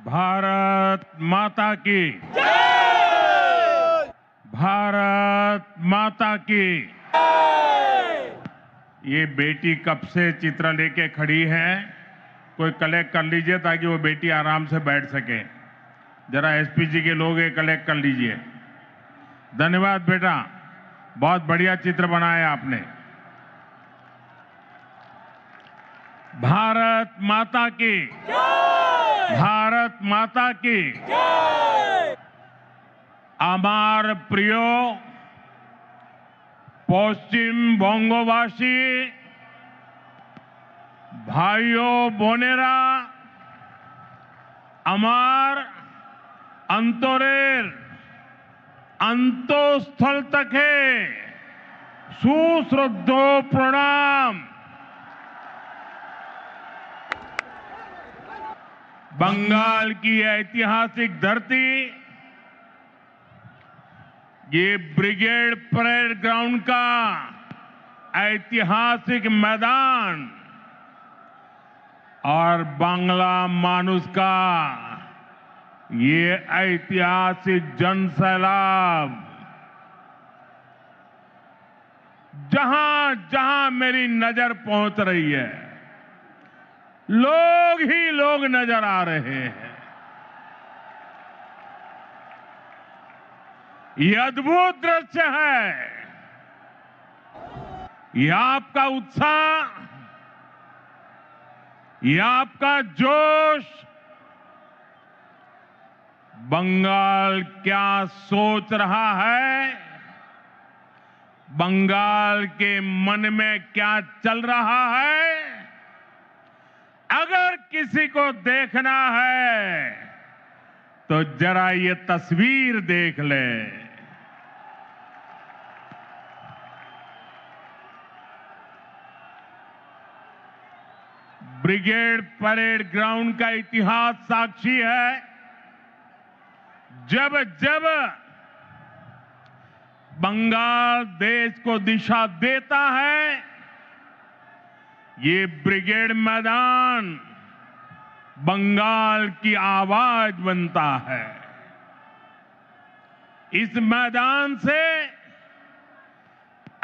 भारत माता की भारत माता की। ये बेटी कब से चित्र लेके खड़ी है, कोई कलेक्ट कर लीजिए ताकि वो बेटी आराम से बैठ सके। जरा एसपीजी के लोग ये कलेक्ट कर लीजिए। धन्यवाद बेटा, बहुत बढ़िया चित्र बनाया आपने। भारत माता की भारत माता की। আমার প্রিয় পশ্চিমবঙ্গবাসী ভাইও বোনেরা, আমার অন্তরের অন্তঃস্থল থেকে সুশ্রদ্ধ প্রণাম। बंगाल की ऐतिहासिक धरती, ये ब्रिगेड परेड ग्राउंड का ऐतिहासिक मैदान और बांग्ला मानुष का ये ऐतिहासिक जनसैलाब, जहां जहां मेरी नजर पहुंच रही है, लोग ही लोग नजर आ रहे हैं। ये अद्भुत दृश्य है। ये आपका उत्साह, ये आपका जोश, बंगाल क्या सोच रहा है, बंगाल के मन में क्या चल रहा है, अगर किसी को देखना है तो जरा ये तस्वीर देख ले। ब्रिगेड परेड ग्राउंड का इतिहास साक्षी है, जब जब बंगाल देश को दिशा देता है, ये ब्रिगेड मैदान बंगाल की आवाज बनता है। इस मैदान से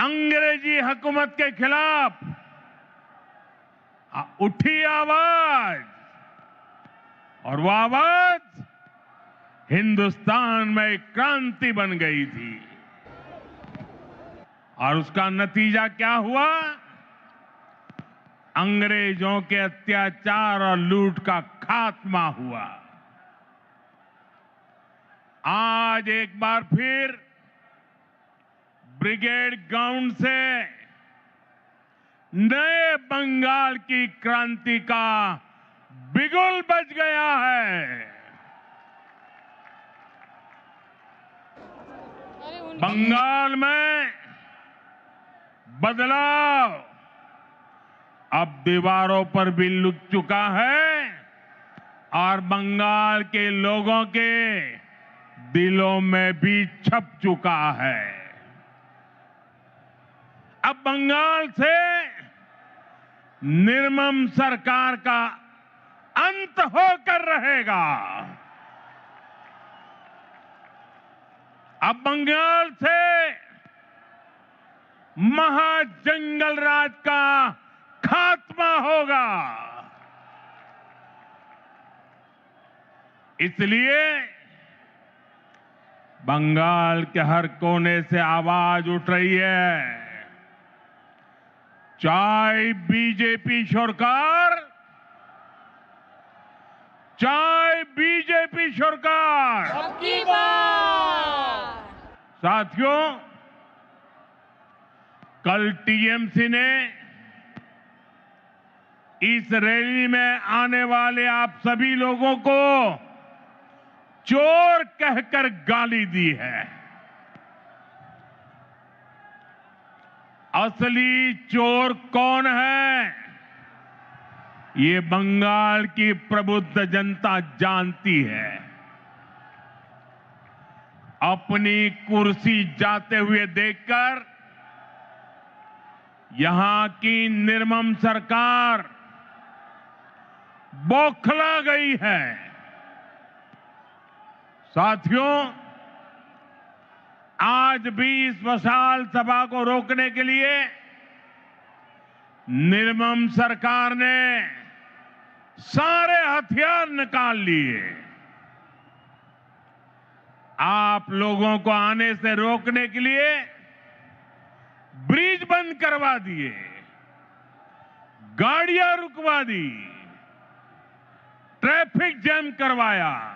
अंग्रेजी हुकूमत के खिलाफ उठी आवाज, और वो आवाज हिंदुस्तान में एक क्रांति बन गई थी। और उसका नतीजा क्या हुआ? अंग्रेजों के अत्याचार और लूट का खात्मा हुआ। आज एक बार फिर ब्रिगेड ग्राउंड से नए बंगाल की क्रांति का बिगुल बज गया है। बंगाल में बदलाव अब दीवारों पर भी लुक चुका है और बंगाल के लोगों के दिलों में भी छप चुका है। अब बंगाल से निर्मम सरकार का अंत होकर रहेगा। अब बंगाल से महाजंगल राज का खात्मा होगा। इसलिए बंगाल के हर कोने से आवाज उठ रही है, चाहे बीजेपी सरकार, चाहे बीजेपी सरकार। सबकी बात। साथियों, कल टीएमसी ने इस रैली में आने वाले आप सभी लोगों को चोर कहकर गाली दी है। असली चोर कौन है, ये बंगाल की प्रबुद्ध जनता जानती है। अपनी कुर्सी जाते हुए देखकर यहां की निर्मम सरकार बौखला गई है। साथियों, आज भी इस विशाल सभा को रोकने के लिए निर्मम सरकार ने सारे हथियार निकाल लिए। आप लोगों को आने से रोकने के लिए ब्रिज बंद करवा दिए, गाड़ियां रुकवा दी, ट्रैफिक जैम करवाया,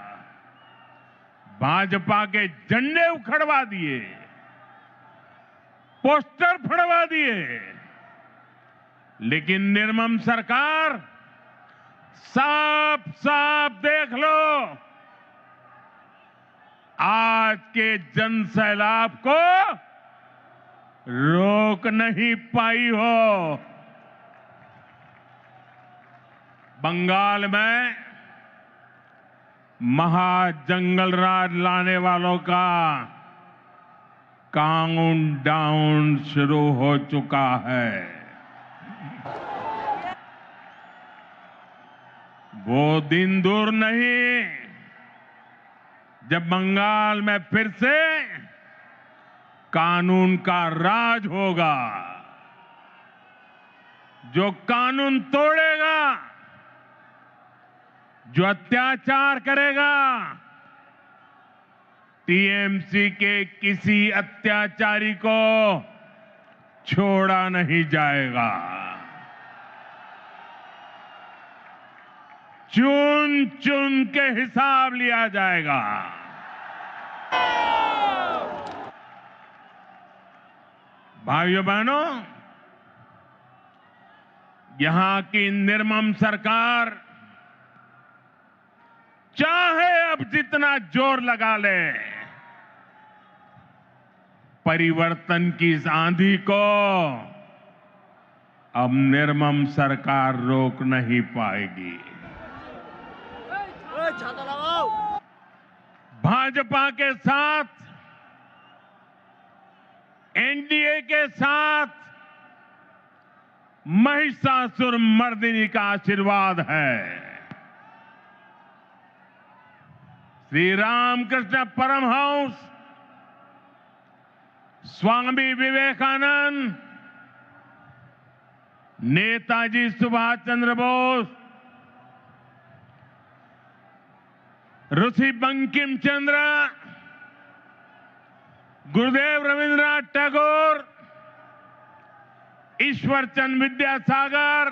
भाजपा के झंडे उखड़वा दिए, पोस्टर फड़वा दिए। लेकिन निर्मम सरकार, साफ साफ देख लो, आज के जन सैलाब को रोक नहीं पाई हो। बंगाल में महाजंगल राज लाने वालों का काउंटडाउन शुरू हो चुका है। वो दिन दूर नहीं जब बंगाल में फिर से कानून का राज होगा। जो कानून तोड़ेगा, जो अत्याचार करेगा, टीएमसी के किसी अत्याचारी को छोड़ा नहीं जाएगा। चुन चुन के हिसाब लिया जाएगा। भाइयों बहनों, यहां की निर्मम सरकार चाहे अब जितना जोर लगा ले, परिवर्तन की इस आंधी को अब निर्मम सरकार रोक नहीं पाएगी। भाजपा के साथ, एनडीए के साथ महिषासुर मर्दिनी का आशीर्वाद है। श्री रामकृष्ण परमहंस, स्वामी विवेकानंद, नेताजी सुभाष चंद्र बोस, ऋषि बंकिम चंद्र, गुरुदेव रविंद्रनाथ टैगोर, ईश्वर चंद्र विद्यासागर,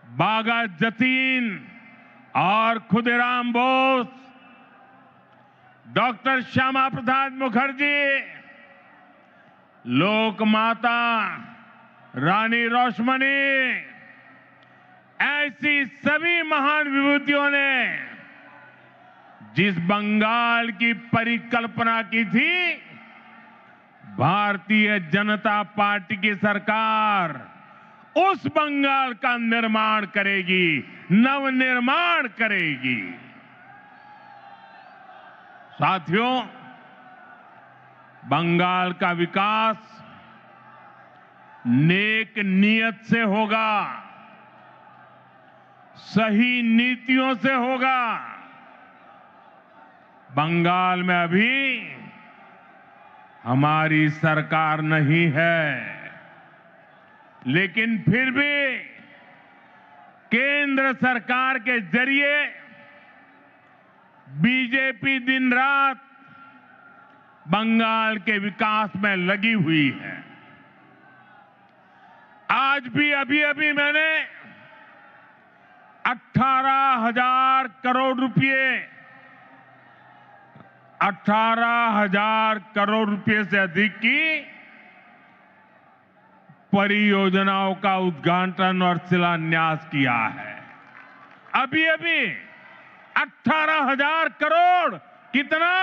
बागा जतीन और खुदीराम बोस, डॉक्टर श्यामा प्रसाद मुखर्जी, लोक माता रानी रोशमनी, ऐसी सभी महान विभूतियों ने जिस बंगाल की परिकल्पना की थी, भारतीय जनता पार्टी की सरकार उस बंगाल का निर्माण करेगी, नवनिर्माण करेगी। साथियों, बंगाल का विकास नेक नियत से होगा, सही नीतियों से होगा। बंगाल में अभी हमारी सरकार नहीं है, लेकिन फिर भी केंद्र सरकार के जरिए बीजेपी दिन रात बंगाल के विकास में लगी हुई है। आज भी अभी मैंने 18,000 करोड़ रुपए 18,000 करोड़ रुपए से अधिक की परियोजनाओं का उद्घाटन और शिलान्यास किया है। अभी 18,000 करोड़ कितना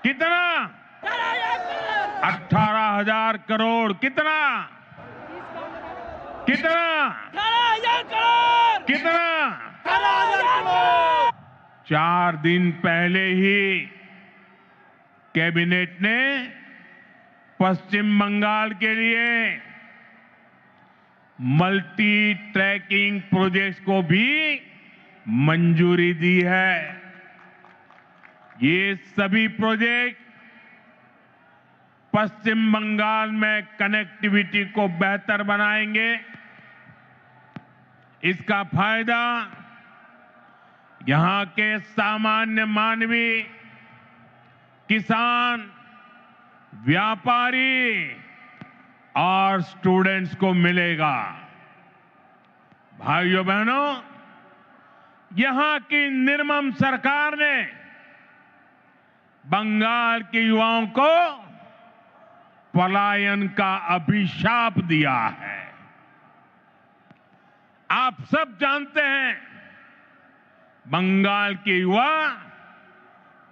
18,000 करोड़ कितना 18,000 करोड़ कितना 4 दिन पहले ही कैबिनेट ने पश्चिम बंगाल के लिए मल्टी ट्रैकिंग प्रोजेक्ट्स को भी मंजूरी दी है। ये सभी प्रोजेक्ट पश्चिम बंगाल में कनेक्टिविटी को बेहतर बनाएंगे। इसका फायदा यहां के सामान्य मानवी, किसान, व्यापारी और स्टूडेंट्स को मिलेगा। भाइयों बहनों, यहां की निर्मम सरकार ने बंगाल के युवाओं को पलायन का अभिशाप दिया है। आप सब जानते हैं, बंगाल के युवा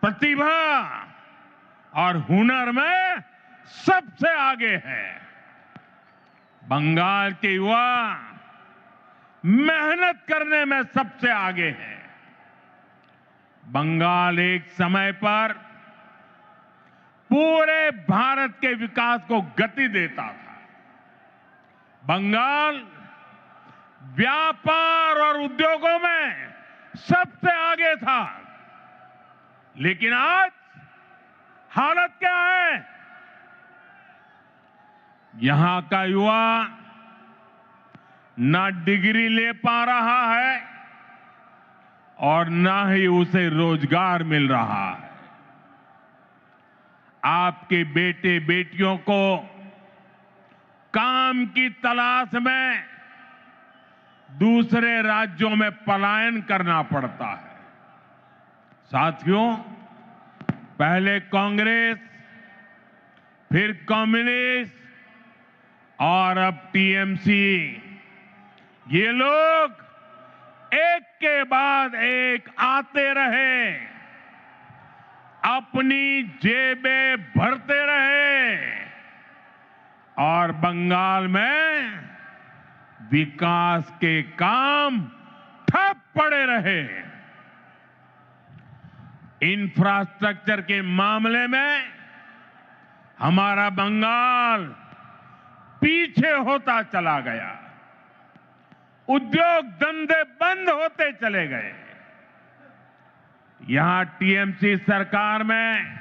प्रतिभा और हुनर में सबसे आगे हैं। बंगाल के युवा मेहनत करने में सबसे आगे हैं। बंगाल एक समय पर पूरे भारत के विकास को गति देता था। बंगाल व्यापार और उद्योगों में सबसे आगे था। लेकिन आज हालत क्या है? यहां का युवा ना डिग्री ले पा रहा है और ना ही उसे रोजगार मिल रहा है। आपके बेटे बेटियों को काम की तलाश में दूसरे राज्यों में पलायन करना पड़ता है। साथियों, पहले कांग्रेस, फिर कम्युनिस्ट और अब टीएमसी, ये लोग एक के बाद एक आते रहे, अपनी जेबें भरते रहे और बंगाल में विकास के काम ठप पड़े रहे। इंफ्रास्ट्रक्चर के मामले में हमारा बंगाल पीछे होता चला गया। उद्योग धंधे बंद होते चले गए। यहां टीएमसी सरकार में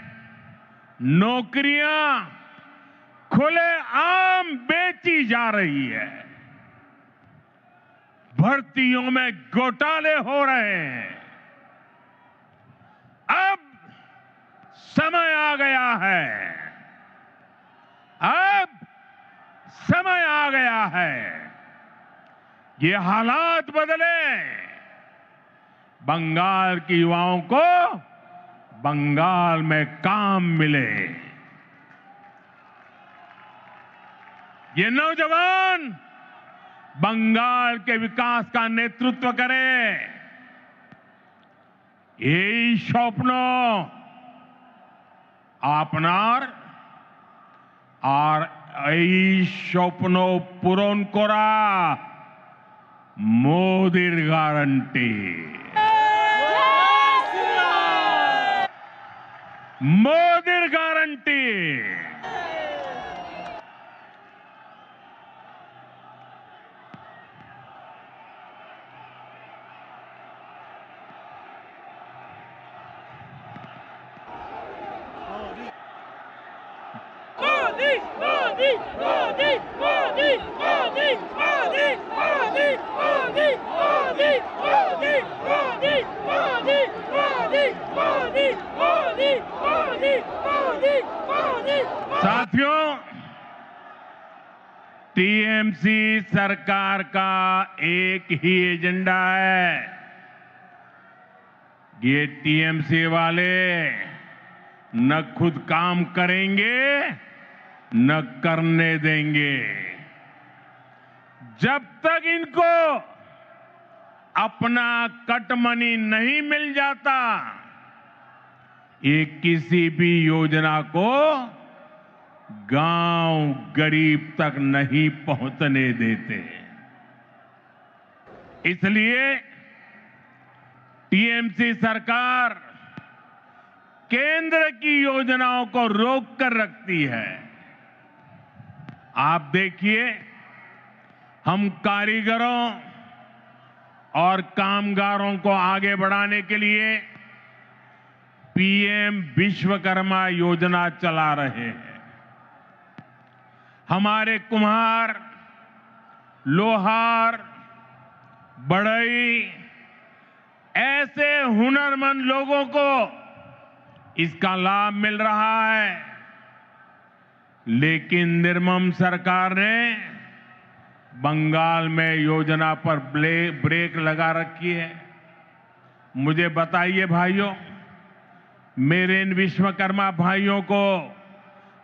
नौकरियां खुलेआम बेची जा रही है। भर्तियों में घोटाले हो रहे हैं। अब समय आ गया है। अब समय आ गया है। ये हालात बदले। बंगाल के युवाओं को बंगाल में काम मिले। ये नौजवान बंगाल के विकास का नेतृत्व करें। এই স্বপ্ন আপনার আর এই স্বপ্ন পূরণ করা মোদির গ্যারান্টি। मोदी गारंटी। साथियों, टीएमसी सरकार का एक ही एजेंडा है। ये टीएमसी वाले न खुद काम करेंगे न करने देंगे। जब तक इनको अपना कट मनी नहीं मिल जाता, ये किसी भी योजना को गांव गरीब तक नहीं पहुंचने देते। इसलिए टीएमसी सरकार केंद्र की योजनाओं को रोक कर रखती है। आप देखिए, हम कारीगरों और कामगारों को आगे बढ़ाने के लिए पीएम विश्वकर्मा योजना चला रहे हैं। हमारे कुम्हार, लोहार, बढ़ई, ऐसे हुनरमंद लोगों को इसका लाभ मिल रहा है। लेकिन निर्मम सरकार ने बंगाल में योजना पर ब्रेक लगा रखी है। मुझे बताइए भाइयों, मेरे इन विश्वकर्मा भाइयों को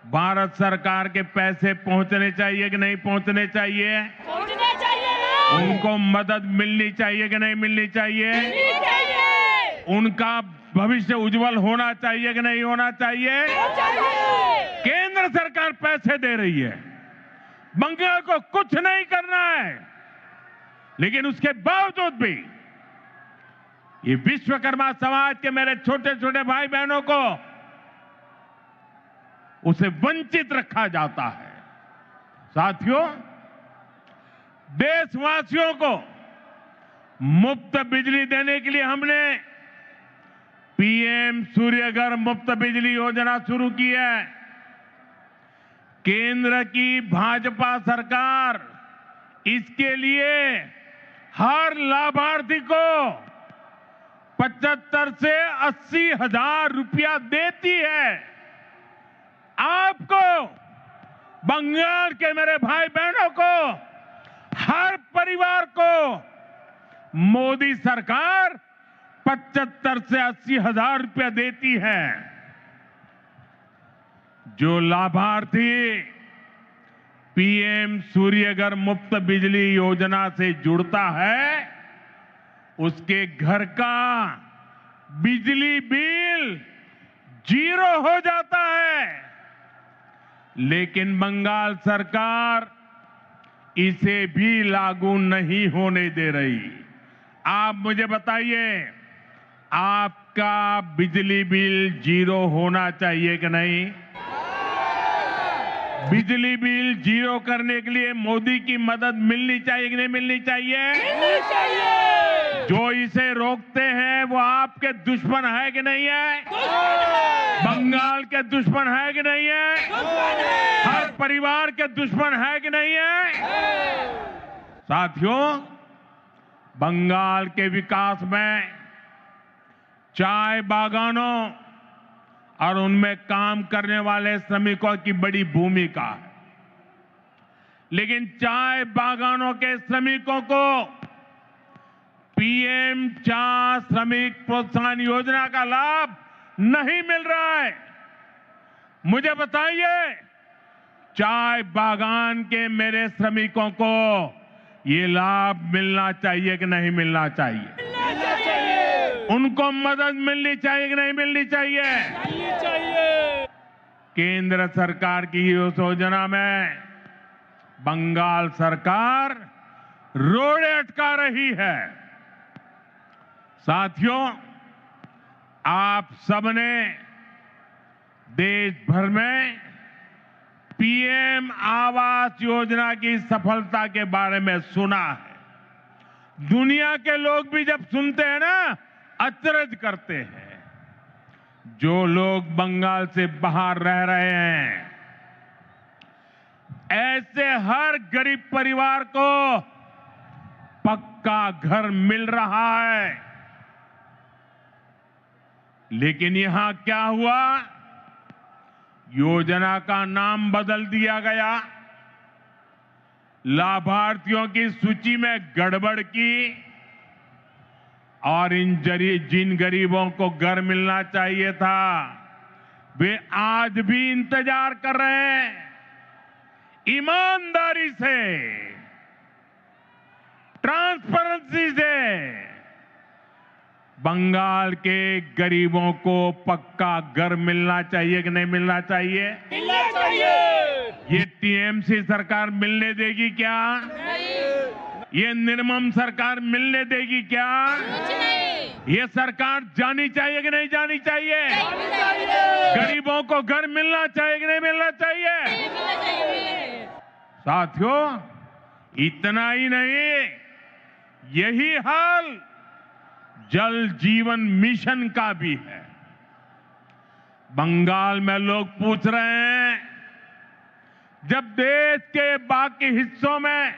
भारत सरकार के पैसे पहुंचने चाहिए कि नहीं पहुंचने चाहिए? पहुंचने चाहिए। उनको मदद मिलनी चाहिए कि नहीं मिलनी चाहिए? मिलनी चाहिए। उनका भविष्य उज्जवल होना चाहिए कि नहीं होना चाहिए? केंद्र सरकार पैसे दे रही है, बंगाल को कुछ नहीं करना है, लेकिन उसके बावजूद भी ये विश्वकर्मा समाज के मेरे छोटे छोटे भाई बहनों को उसे वंचित रखा जाता है। साथियों, देशवासियों को मुफ्त बिजली देने के लिए हमने पीएम सूर्यघर मुफ्त बिजली योजना शुरू की है। केंद्र की भाजपा सरकार इसके लिए हर लाभार्थी को 75 से 80 हजार रुपया देती है। आपको, बंगाल के मेरे भाई बहनों को, हर परिवार को मोदी सरकार 75 से 80 हजार रुपया देती है। जो लाभार्थी पीएम सूर्यघर मुफ्त बिजली योजना से जुड़ता है, उसके घर का बिजली बिल 0 हो जाता है। लेकिन बंगाल सरकार इसे भी लागू नहीं होने दे रही। आप मुझे बताइए, आपका बिजली बिल 0 होना चाहिए कि नहीं? बिजली बिल 0 करने के लिए मोदी की मदद मिलनी चाहिए कि नहीं मिलनी चाहिए? मिलनी चाहिए। जो इसे रोकते हैं वो आपके दुश्मन है कि नहीं है? बंगाल के दुश्मन है कि नहीं है? हर परिवार के दुश्मन है कि नहीं है? साथियों, बंगाल के विकास में चाय बागानों और उनमें काम करने वाले श्रमिकों की बड़ी भूमिका है। लेकिन चाय बागानों के श्रमिकों को पीएम चाय श्रमिक प्रोत्साहन योजना का लाभ नहीं मिल रहा है। मुझे बताइए, चाय बागान के मेरे श्रमिकों को ये लाभ मिलना चाहिए कि नहीं मिलना चाहिए? मिलना चाहिए। उनको मदद मिलनी चाहिए कि नहीं मिलनी चाहिए? मिलनी चाहिए। केंद्र सरकार की इस योजना में बंगाल सरकार रोड़े अटका रही है। साथियों, आप सबने देश भर में पीएम आवास योजना की सफलता के बारे में सुना है। दुनिया के लोग भी जब सुनते हैं ना, अचरज करते हैं। जो लोग बंगाल से बाहर रह रहे हैं, ऐसे हर गरीब परिवार को पक्का घर मिल रहा है। लेकिन यहां क्या हुआ? योजना का नाम बदल दिया गया, लाभार्थियों की सूची में गड़बड़ की और जिन गरीबों को घर मिलना चाहिए था, वे आज भी इंतजार कर रहे हैं। ईमानदारी से, ट्रांसपेरेंसी से बंगाल के गरीबों को पक्का घर मिलना चाहिए कि नहीं मिलना चाहिए? मिलना चाहिए। ये टीएमसी सरकार मिलने देगी क्या? नहीं। ये निर्मम सरकार मिलने देगी क्या? कुछ नहीं। ये सरकार जानी चाहिए कि नहीं जानी चाहिए? मिलना चाहिए। गरीबों को घर मिलना चाहिए कि नहीं मिलना चाहिए? मिलना चाहिए। साथियों, इतना ही नहीं, यही हाल जल जीवन मिशन का भी है। बंगाल में लोग पूछ रहे हैं, जब देश के बाकी हिस्सों में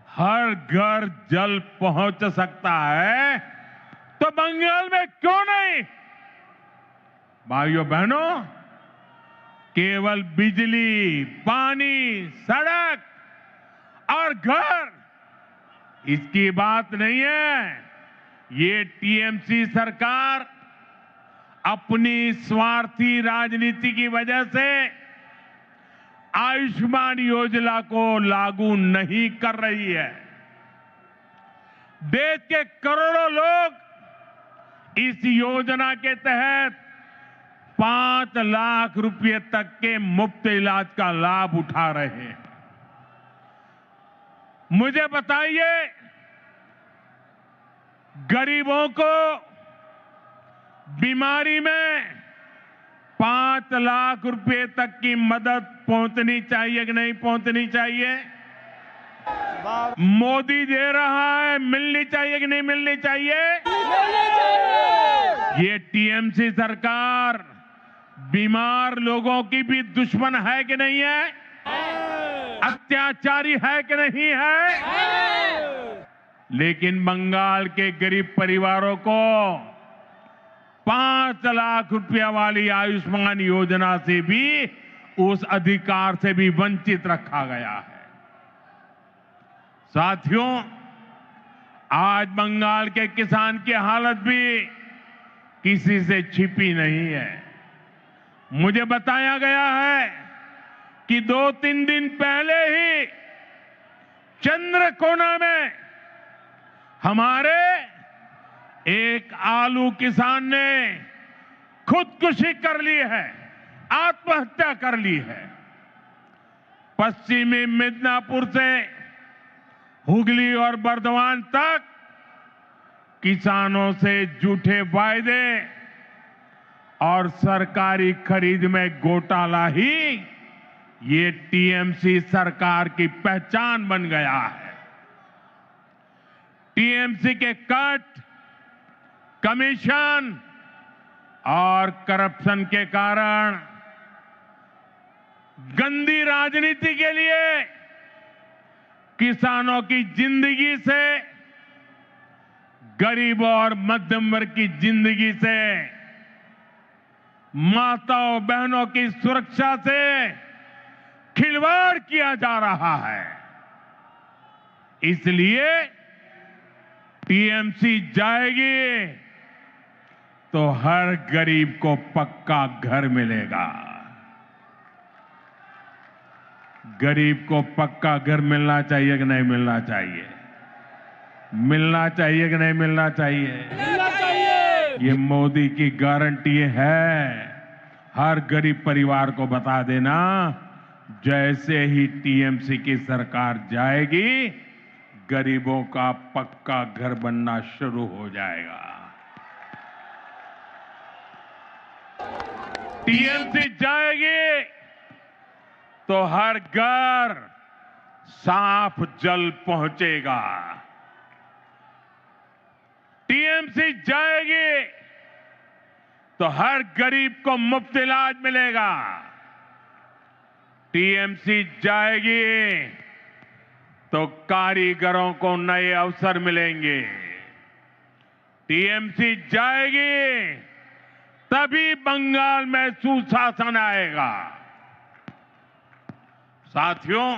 हर घर जल पहुंच सकता है तो बंगाल में क्यों नहीं? भाइयों बहनों, केवल बिजली, पानी, सड़क और घर इसकी बात नहीं है। ये टीएमसी सरकार अपनी स्वार्थी राजनीति की वजह से आयुष्मान योजना को लागू नहीं कर रही है। देश के करोड़ों लोग इस योजना के तहत 5 लाख रुपए तक के मुफ्त इलाज का लाभ उठा रहे हैं। मुझे बताइए, गरीबों को बीमारी में 5 लाख रुपए तक की मदद पहुंचनी चाहिए कि नहीं पहुंचनी चाहिए? मोदी दे रहा है, मिलनी चाहिए कि नहीं मिलनी चाहिए? ये टीएमसी सरकार बीमार लोगों की भी दुश्मन है कि नहीं है? अत्याचारी है कि नहीं है? लेकिन बंगाल के गरीब परिवारों को 5 लाख रुपया वाली आयुष्मान योजना से भी, उस अधिकार से भी वंचित रखा गया है। साथियों, आज बंगाल के किसान की हालत भी किसी से छिपी नहीं है। मुझे बताया गया है कि 2-3 दिन पहले ही चंद्रकोना में हमारे एक आलू किसान ने खुदकुशी कर ली है, आत्महत्या कर ली है। पश्चिमी मिदनापुर से हुगली और बर्दवान तक किसानों से झूठे वायदे और सरकारी खरीद में घोटाला ही ये टीएमसी सरकार की पहचान बन गया है। टीएमसी के कट, कमीशन और करप्शन के कारण गंदी राजनीति के लिए किसानों की जिंदगी से, गरीबों और मध्यम वर्ग की जिंदगी से, माताओं बहनों की सुरक्षा से खिलवाड़ किया जा रहा है। इसलिए टीएमसी जाएगी तो हर गरीब को पक्का घर मिलेगा। गरीब को पक्का घर मिलना चाहिए कि नहीं मिलना चाहिए? मिलना चाहिए कि नहीं मिलना चाहिए? मिलना चाहिए। ये मोदी की गारंटी है। हर गरीब परिवार को बता देना, जैसे ही टीएमसी की सरकार जाएगी, गरीबों का पक्का घर बनना शुरू हो जाएगा। टीएमसी जाएगी तो हर घर साफ जल पहुंचेगा। टीएमसी जाएगी तो हर गरीब को मुफ्त इलाज मिलेगा। टीएमसी जाएगी तो कारीगरों को नए अवसर मिलेंगे। टीएमसी जाएगी तभी बंगाल में सुशासन आएगा। साथियों,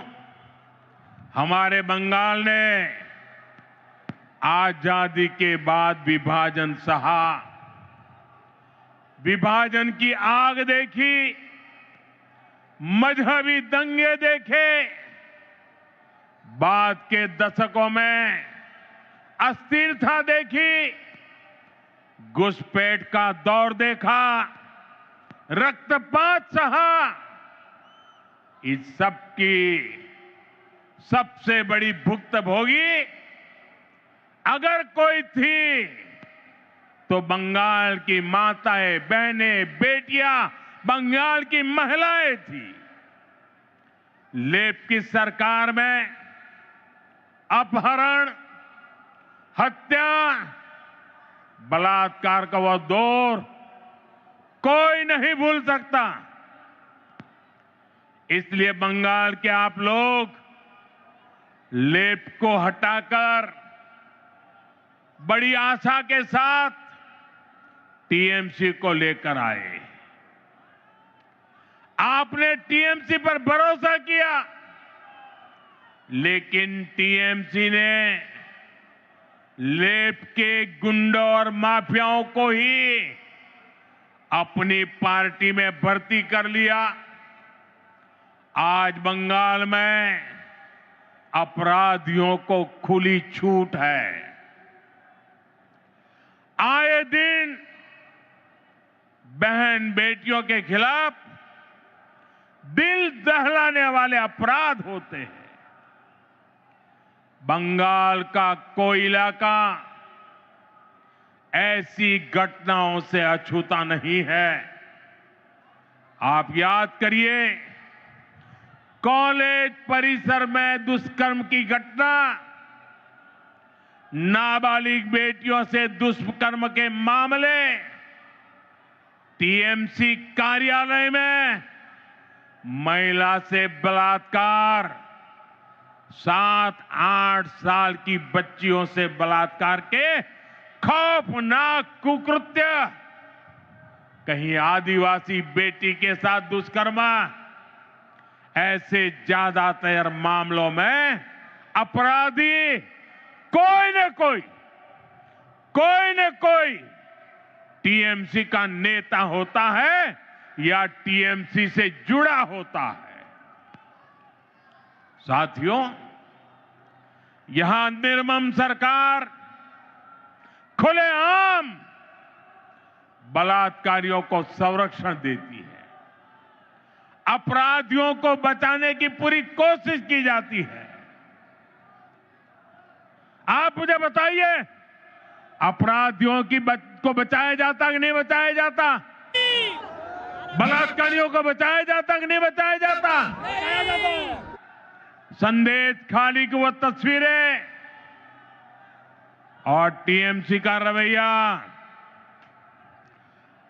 हमारे बंगाल ने आजादी के बाद विभाजन सहा, विभाजन की आग देखी, मजहबी दंगे देखे, बाद के दशकों में अस्थिरता देखी, घुसपैठ का दौर देखा, रक्तपात सहा। इस सब की सबसे बड़ी भुक्तभोगी अगर कोई थी तो बंगाल की माताएं, बहनें, बेटियां, बंगाल की महिलाएं थी। लेप की सरकार में अपहरण, हत्या, बलात्कार का वो दौर कोई नहीं भूल सकता। इसलिए बंगाल के आप लोग लेप को हटाकर बड़ी आशा के साथ टीएमसी को लेकर आए। आपने टीएमसी पर भरोसा किया, लेकिन टीएमसी ने लेप के गुंडों और माफियाओं को ही अपनी पार्टी में भर्ती कर लिया। आज बंगाल में अपराधियों को खुली छूट है। आए दिन बहन बेटियों के खिलाफ दिल दहलाने वाले अपराध होते हैं। बंगाल का कोई इलाका ऐसी घटनाओं से अछूता नहीं है। आप याद करिए, कॉलेज परिसर में दुष्कर्म की घटना, नाबालिग बेटियों से दुष्कर्म के मामले, टीएमसी कार्यालय में महिला से बलात्कार, 7-8 साल की बच्चियों से बलात्कार के खौफनाक कुकृत्य, कहीं आदिवासी बेटी के साथ दुष्कर्म, ऐसे ज्यादातर मामलों में अपराधी कोई न कोई टीएमसी का नेता होता है या टीएमसी से जुड़ा होता है। साथियों, यहां निर्मम सरकार खुलेआम बलात्कारियों को संरक्षण देती है। अपराधियों को बचाने की पूरी कोशिश की जाती है। आप मुझे बताइए, अपराधियों को बचाया जाता कि नहीं बचाया जाता? बलात्कारियों को बचाया जाता कि नहीं बचाया जाता? संदेश खाली की वो तस्वीरें और टीएमसी का रवैया,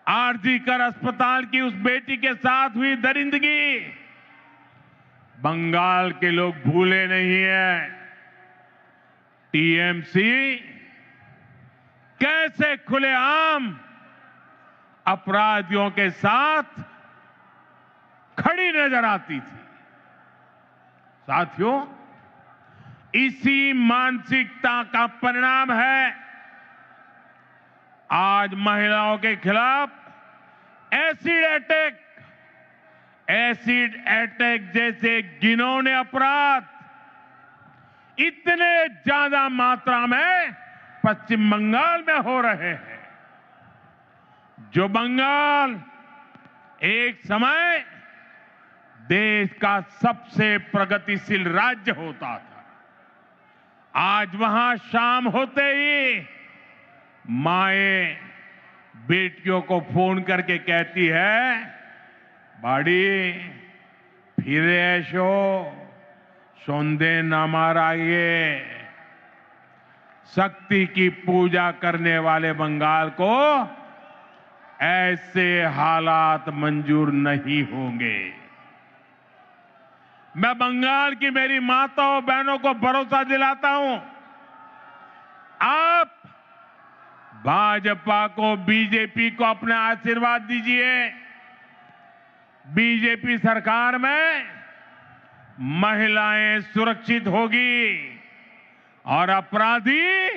आरजीकर अस्पताल की उस बेटी के साथ हुई दरिंदगी बंगाल के लोग भूले नहीं है। टीएमसी कैसे खुलेआम अपराधियों के साथ खड़ी नजर आती थी। साथियों, इसी मानसिकता का परिणाम है आज महिलाओं के खिलाफ एसिड अटैक जैसे घिनौने अपराध इतने ज्यादा मात्रा में पश्चिम बंगाल में हो रहे हैं। जो बंगाल एक समय देश का सबसे प्रगतिशील राज्य होता था, आज वहां शाम होते ही माएं बेटियों को फोन करके कहती है, बाड़ी फिर ऐशो सौंदे न माराइए। शक्ति की पूजा करने वाले बंगाल को ऐसे हालात मंजूर नहीं होंगे। मैं बंगाल की मेरी माताओं बहनों को भरोसा दिलाता हूं, आप भाजपा को, बीजेपी को अपना आशीर्वाद दीजिए। बीजेपी सरकार में महिलाएं सुरक्षित होगी और अपराधी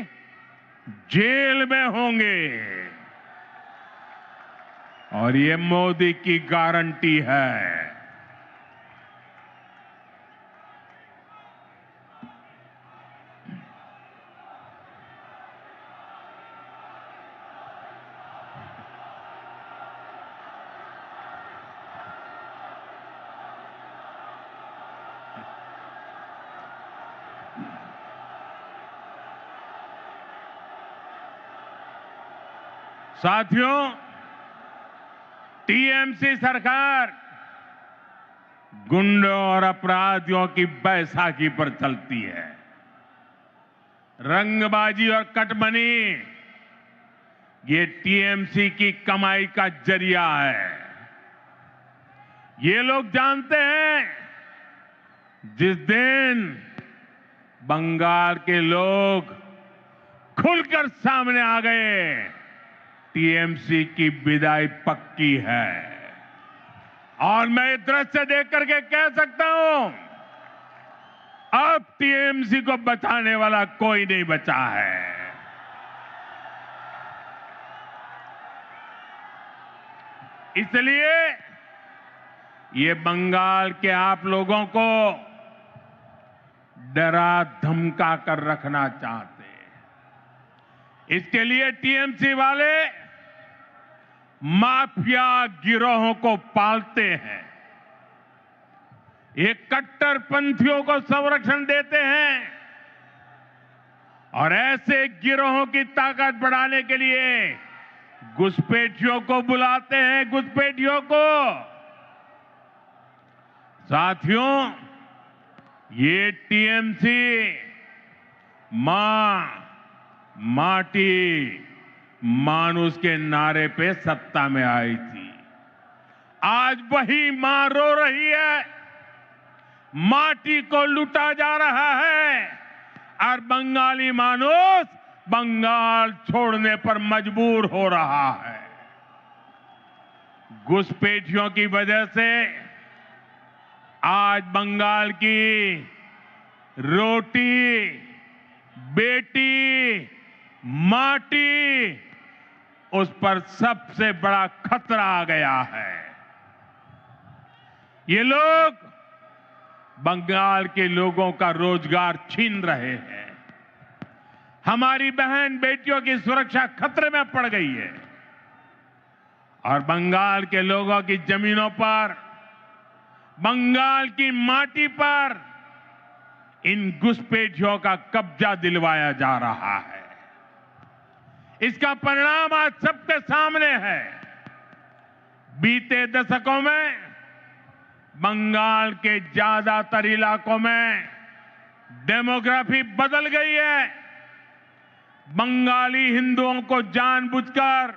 जेल में होंगे, और ये मोदी की गारंटी है। साथियों, टीएमसी सरकार गुंडों और अपराधियों की बैसाखी पर चलती है। रंगबाजी और कटमनी ये टीएमसी की कमाई का जरिया है। ये लोग जानते हैं जिस दिन बंगाल के लोग खुलकर सामने आ गए, टीएमसी की विदाई पक्की है। और मैं इस दृश्य देख करके कह सकता हूं, अब टीएमसी को बचाने वाला कोई नहीं बचा है। इसलिए ये बंगाल के आप लोगों को डरा धमका कर रखना चाहते हैं। इसके लिए टीएमसी वाले माफिया गिरोहों को पालते हैं, ये कट्टरपंथियों को संरक्षण देते हैं और ऐसे गिरोहों की ताकत बढ़ाने के लिए घुसपैठियों को बुलाते हैं, घुसपैठियों को। साथियों, ये टीएमसी मां, माटी, मानुष के नारे पे सत्ता में आई थी। आज वही मां रो रही है, माटी को लूटा जा रहा है और बंगाली मानुष बंगाल छोड़ने पर मजबूर हो रहा है। घुसपैठियों की वजह से आज बंगाल की रोटी, बेटी, माटी, उस पर सबसे बड़ा खतरा आ गया है। ये लोग बंगाल के लोगों का रोजगार छीन रहे हैं, हमारी बहन बेटियों की सुरक्षा खतरे में पड़ गई है और बंगाल के लोगों की जमीनों पर, बंगाल की माटी पर इन घुसपैठियों का कब्जा दिलवाया जा रहा है। इसका परिणाम आज सबके सामने है। बीते दशकों में बंगाल के ज्यादातर इलाकों में डेमोग्राफी बदल गई है। बंगाली हिंदुओं को जानबूझकर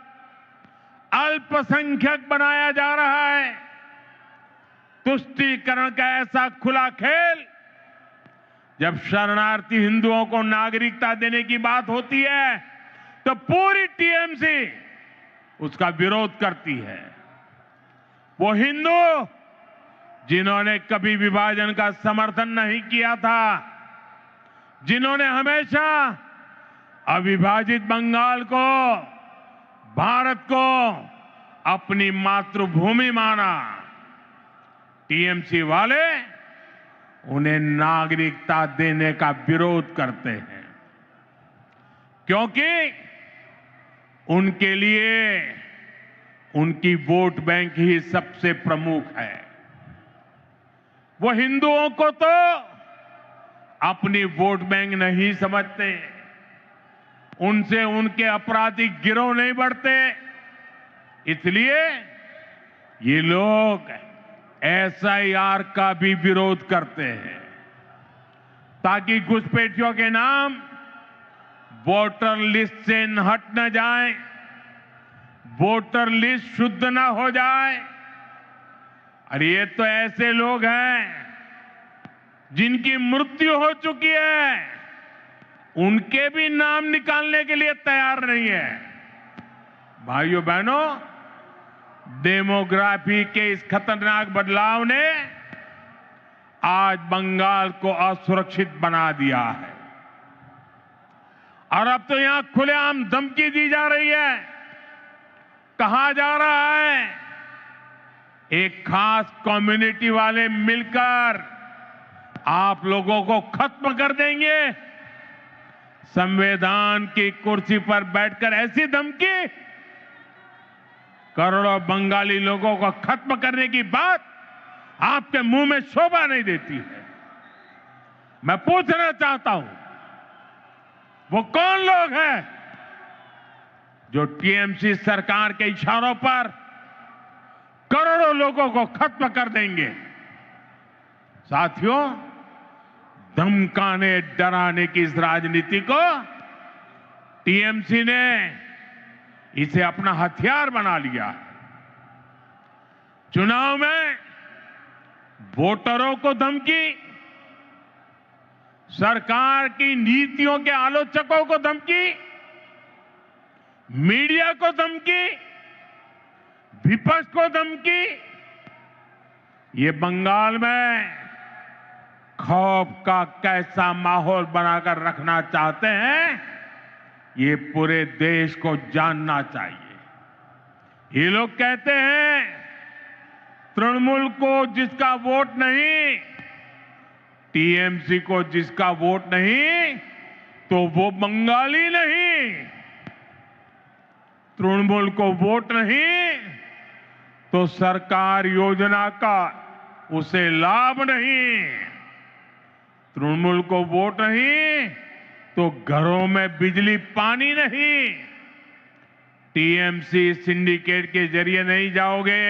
अल्पसंख्यक बनाया जा रहा है। तुष्टीकरण का ऐसा खुला खेल, जब शरणार्थी हिंदुओं को नागरिकता देने की बात होती है तो पूरी टीएमसी उसका विरोध करती है। वो हिंदू जिन्होंने कभी विभाजन का समर्थन नहीं किया था, जिन्होंने हमेशा अविभाजित बंगाल को, भारत को अपनी मातृभूमि माना, टीएमसी वाले उन्हें नागरिकता देने का विरोध करते हैं, क्योंकि उनके लिए उनकी वोट बैंक ही सबसे प्रमुख है। वो हिंदुओं को तो अपनी वोट बैंक नहीं समझते, उनसे उनके आपराधिक गिरोह नहीं बढ़ते। इसलिए ये लोग एसआईआर का भी विरोध करते हैं, ताकि घुसपैठियों के नाम वोटर लिस्ट से हट न जाए, वोटर लिस्ट शुद्ध न हो जाए। और ये तो ऐसे लोग हैं जिनकी मृत्यु हो चुकी है, उनके भी नाम निकालने के लिए तैयार नहीं है। भाइयों बहनों, डेमोग्राफी के इस खतरनाक बदलाव ने आज बंगाल को असुरक्षित बना दिया है और अब तो यहां खुलेआम धमकी दी जा रही है। कहा जा रहा है एक खास कम्युनिटी वाले मिलकर आप लोगों को खत्म कर देंगे। संविधान की कुर्सी पर बैठकर ऐसी धमकी, करोड़ों बंगाली लोगों को खत्म करने की बात आपके मुंह में शोभा नहीं देती है। मैं पूछना चाहता हूं, वो कौन लोग हैं जो टीएमसी सरकार के इशारों पर करोड़ों लोगों को खत्म कर देंगे? साथियों, धमकाने डराने की इस राजनीति को टीएमसी ने इसे अपना हथियार बना लिया। चुनाव में वोटरों को धमकी, सरकार की नीतियों के आलोचकों को धमकी, मीडिया को धमकी, विपक्ष को धमकी। ये बंगाल में खौफ का कैसा माहौल बनाकर रखना चाहते हैं, ये पूरे देश को जानना चाहिए। ये लोग कहते हैं तृणमूल को जिसका वोट नहीं, टीएमसी को जिसका वोट नहीं, तो वो बंगाली नहीं। तृणमूल को वोट नहीं तो सरकार योजना का उसे लाभ नहीं। तृणमूल को वोट नहीं तो घरों में बिजली पानी नहीं। टीएमसी सिंडिकेट के जरिए नहीं जाओगे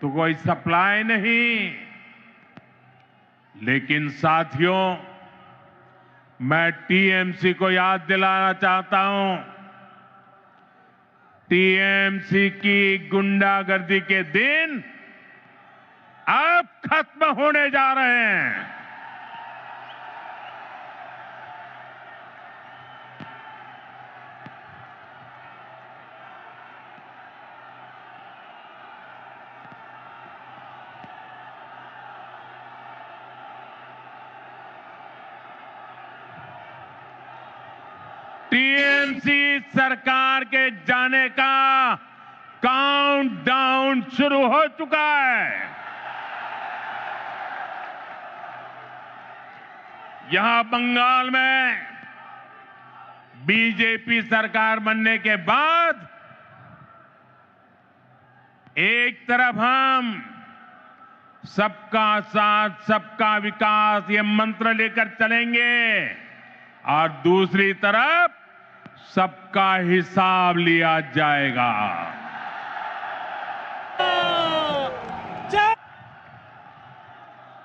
तो कोई सप्लाई नहीं। लेकिन साथियों, मैं टीएमसी को याद दिलाना चाहता हूं, टीएमसी की गुंडागर्दी के दिन अब खत्म होने जा रहे हैं। टीएमसी सरकार के जाने का काउंटडाउन शुरू हो चुका है। यहां बंगाल में बीजेपी सरकार बनने के बाद एक तरफ हम सबका साथ सबका विकास ये मंत्र लेकर चलेंगे और दूसरी तरफ सबका हिसाब लिया जाएगा।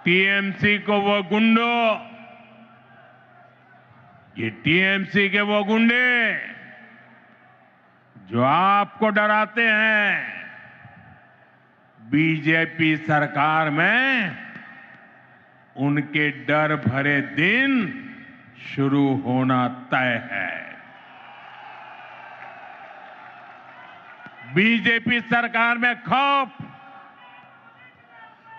टीएमसी को वो गुंडों, ये टीएमसी के वो गुंडे जो आपको डराते हैं, बीजेपी सरकार में उनके डर भरे दिन शुरू होना तय है। बीजेपी सरकार में खौफ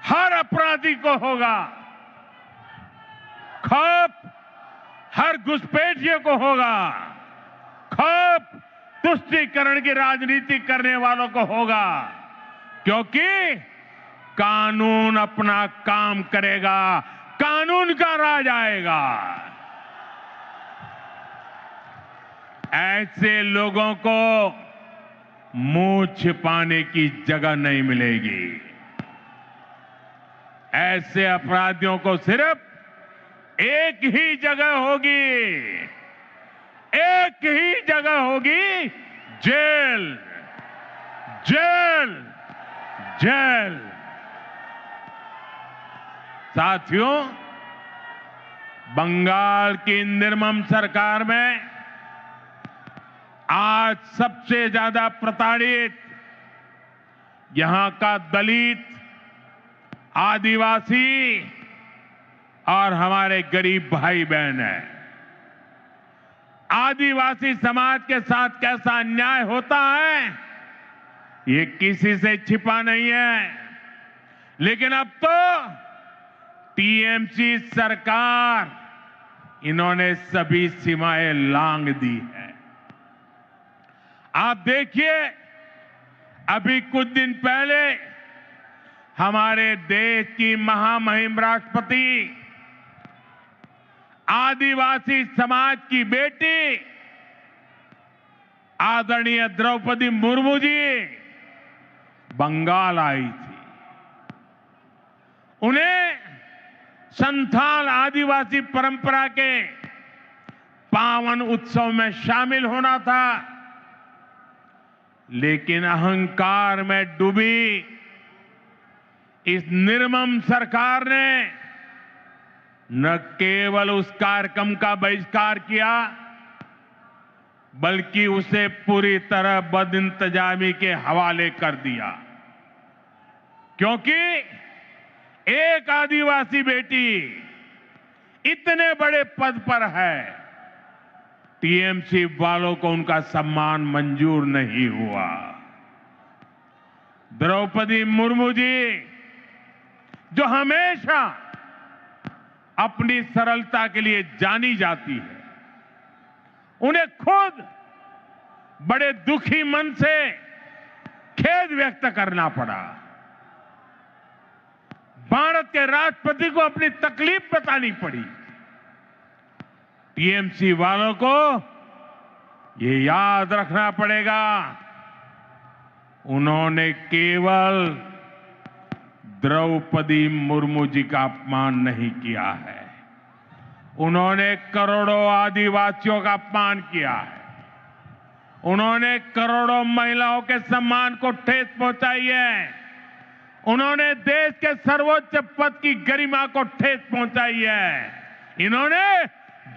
हर अपराधी को होगा, खौफ हर घुसपैठिए को होगा, खौफ तुष्टीकरण की राजनीति करने वालों को होगा, क्योंकि कानून अपना काम करेगा, कानून का राज आएगा। ऐसे लोगों को मुंह छिपाने की जगह नहीं मिलेगी। ऐसे अपराधियों को सिर्फ एक ही जगह होगी, एक ही जगह होगी, जेल, जेल, जेल। साथियों, बंगाल की निर्मम सरकार में आज सबसे ज्यादा प्रताड़ित यहां का दलित, आदिवासी और हमारे गरीब भाई बहन हैं। आदिवासी समाज के साथ कैसा अन्याय होता है ये किसी से छिपा नहीं है, लेकिन अब तो टीएमसी सरकार इन्होंने सभी सीमाएं लांघ दी है। आप देखिए, अभी कुछ दिन पहले हमारे देश की महामहिम राष्ट्रपति, आदिवासी समाज की बेटी आदरणीय द्रौपदी मुर्मू जी बंगाल आई थी। उन्हें संथाल आदिवासी परंपरा के पावन उत्सव में शामिल होना था, लेकिन अहंकार में डूबी इस निर्मम सरकार ने न केवल उस कार्यक्रम का बहिष्कार किया, बल्कि उसे पूरी तरह बदइंतजामी के हवाले कर दिया। क्योंकि एक आदिवासी बेटी इतने बड़े पद पर है, टीएमसी वालों को उनका सम्मान मंजूर नहीं हुआ। द्रौपदी मुर्मू जी, जो हमेशा अपनी सरलता के लिए जानी जाती है, उन्हें खुद बड़े दुखी मन से खेद व्यक्त करना पड़ा। भारत के राष्ट्रपति को अपनी तकलीफ बतानी पड़ी। टीएमसी वालों को ये याद रखना पड़ेगा, उन्होंने केवल द्रौपदी मुर्मू जी का अपमान नहीं किया है, उन्होंने करोड़ों आदिवासियों का अपमान किया है, उन्होंने करोड़ों महिलाओं के सम्मान को ठेस पहुंचाई है, उन्होंने देश के सर्वोच्च पद की गरिमा को ठेस पहुंचाई है, इन्होंने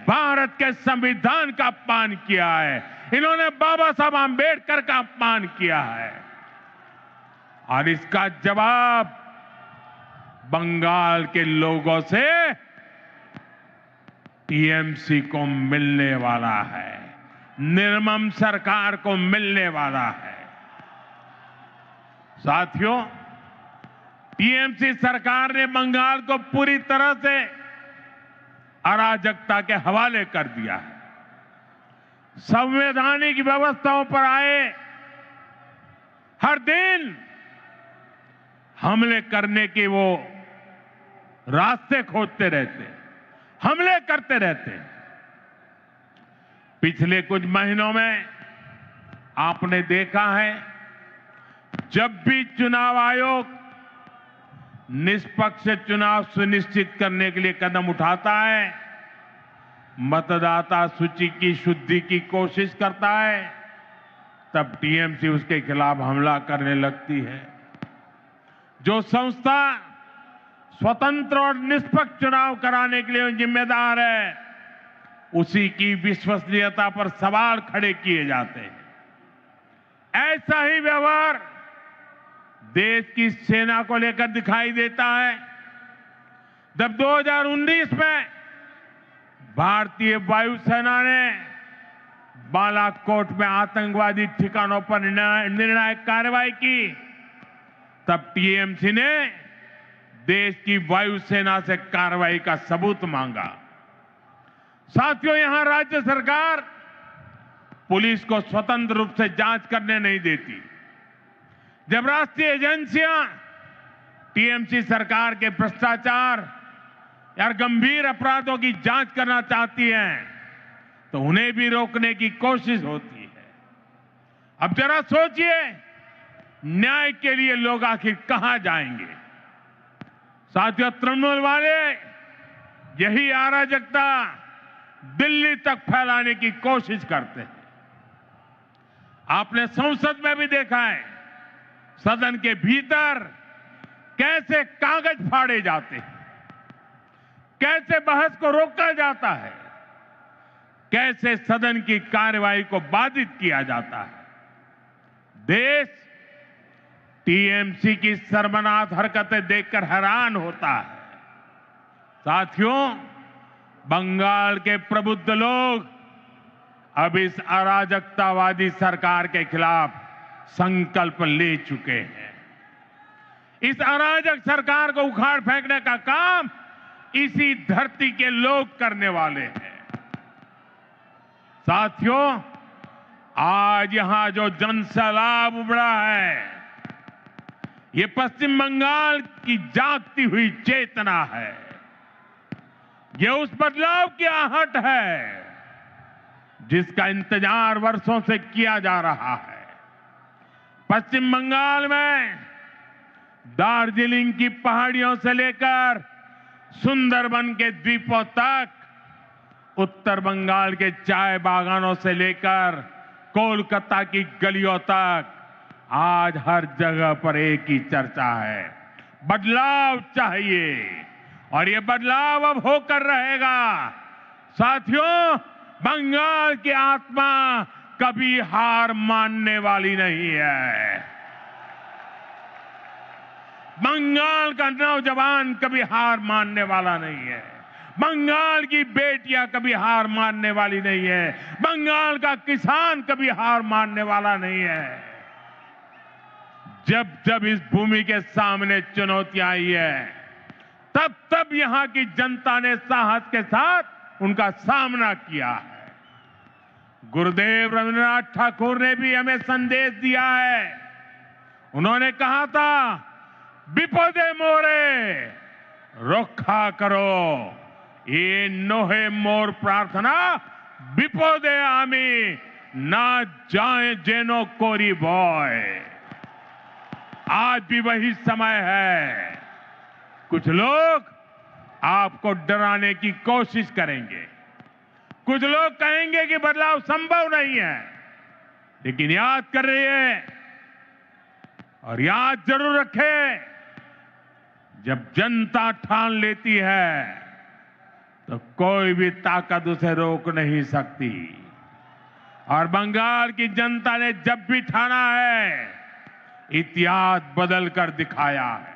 भारत के संविधान का अपमान किया है, इन्होंने बाबा साहब आंबेडकर का अपमान किया है। और इसका जवाब बंगाल के लोगों से टीएमसी को मिलने वाला है, निर्मम सरकार को मिलने वाला है। साथियों, टीएमसी सरकार ने बंगाल को पूरी तरह से अराजकता के हवाले कर दिया है। संवैधानिक व्यवस्थाओं पर आए हर दिन हमले करने के वो रास्ते खोजते रहते, हमले करते रहते। पिछले कुछ महीनों में आपने देखा है, जब भी चुनाव आयोग निष्पक्ष चुनाव सुनिश्चित करने के लिए कदम उठाता है, मतदाता सूची की शुद्धि की कोशिश करता है, तब टीएमसी उसके खिलाफ हमला करने लगती है। जो संस्था स्वतंत्र और निष्पक्ष चुनाव कराने के लिए जिम्मेदार है, उसी की विश्वसनीयता पर सवाल खड़े किए जाते हैं। ऐसा ही व्यवहार देश की सेना को लेकर दिखाई देता है। जब 2019 में भारतीय वायुसेना ने बालाकोट में आतंकवादी ठिकानों पर निर्णायक कार्रवाई की, तब टीएमसी ने देश की वायुसेना से कार्रवाई का सबूत मांगा। साथियों, यहां राज्य सरकार पुलिस को स्वतंत्र रूप से जांच करने नहीं देती। जब राष्ट्रीय एजेंसियां टीएमसी सरकार के भ्रष्टाचार या गंभीर अपराधों की जांच करना चाहती हैं, तो उन्हें भी रोकने की कोशिश होती है। अब जरा सोचिए, न्याय के लिए लोग आखिर कहां जाएंगे? साथियों, तृणमूल वाले यही अराजकता दिल्ली तक फैलाने की कोशिश करते हैं। आपने संसद में भी देखा है, सदन के भीतर कैसे कागज फाड़े जाते हैं, कैसे बहस को रोका जाता है, कैसे सदन की कार्यवाही को बाधित किया जाता है। देश टीएमसी की शर्मनाक हरकतें देखकर हैरान होता है। साथियों, बंगाल के प्रबुद्ध लोग अब इस अराजकतावादी सरकार के खिलाफ संकल्प ले चुके हैं। इस अराजक सरकार को उखाड़ फेंकने का काम इसी धरती के लोग करने वाले हैं। साथियों, आज यहां जो जनसैलाब उमड़ा है, ये पश्चिम बंगाल की जागती हुई चेतना है। ये उस बदलाव की आहट है जिसका इंतजार वर्षों से किया जा रहा है। पश्चिम बंगाल में दार्जिलिंग की पहाड़ियों से लेकर सुंदरबन के द्वीपों तक, उत्तर बंगाल के चाय बागानों से लेकर कोलकाता की गलियों तक, आज हर जगह पर एक ही चर्चा है, बदलाव चाहिए। और ये बदलाव अब होकर रहेगा। साथियों, बंगाल की आत्मा कभी हार मानने वाली नहीं है। बंगाल का नौजवान कभी हार मानने वाला नहीं है। बंगाल की बेटियां कभी हार मानने वाली नहीं है। बंगाल का किसान कभी हार मानने वाला नहीं है। जब जब इस भूमि के सामने चुनौतियां आई है, तब तब यहां की जनता ने साहस के साथ उनका सामना किया है। गुरुदेव रविंद्रनाथ ठाकुर ने भी हमें संदेश दिया है। उन्होंने कहा था, विपदे मोरे रक्षा करो, ये नोहे मोर प्रार्थना विपदे आमी ना जाए जेनो कोरी बॉय। आज भी वही समय है। कुछ लोग आपको डराने की कोशिश करेंगे, कुछ लोग कहेंगे कि बदलाव संभव नहीं है, लेकिन याद कर रहिए और याद जरूर रखें, जब जनता ठान लेती है तो कोई भी ताकत उसे रोक नहीं सकती। और बंगाल की जनता ने जब भी ठाना है, इतिहास बदल कर दिखाया है।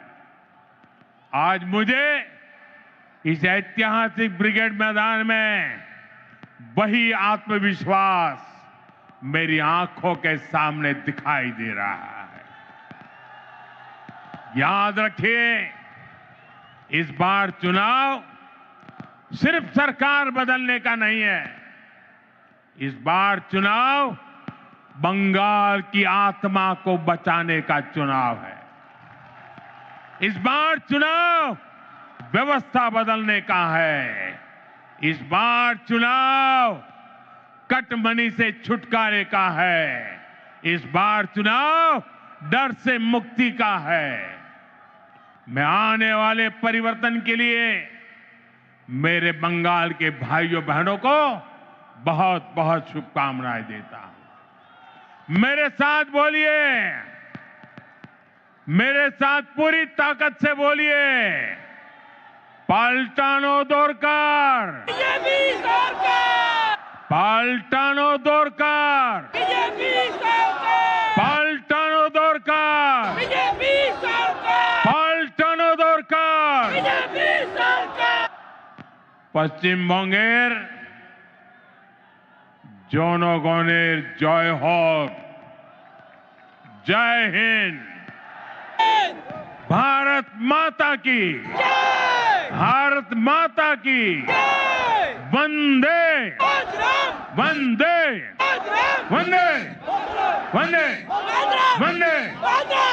आज मुझे इस ऐतिहासिक ब्रिगेड मैदान में वही आत्मविश्वास मेरी आंखों के सामने दिखाई दे रहा है। याद रखिए, इस बार चुनाव सिर्फ सरकार बदलने का नहीं है। इस बार चुनाव बंगाल की आत्मा को बचाने का चुनाव है। इस बार चुनाव व्यवस्था बदलने का है। इस बार चुनाव कटमनी से छुटकारे का है। इस बार चुनाव डर से मुक्ति का है। मैं आने वाले परिवर्तन के लिए मेरे बंगाल के भाइयों बहनों को बहुत बहुत शुभकामनाएं देता हूं। मेरे साथ बोलिए, मेरे साथ पूरी ताकत से बोलिए, पाल्टानो दोरकार, बीजेपी सरकार, पाल्टानो दोरकार, बीजेपी सरकार, पाल्टानो दोरकार, बीजेपी सरकार, पाल्टानो दोरकार। बीजेपी सरकार। पश्चिम बंगेर জনগণের জয় হোক। जय हिंद। भारत माता की, जय भारत माता की, जय वंदे मातरम, वंदे मातरम, वंदे वंदे मातरम, वंदे मातरम।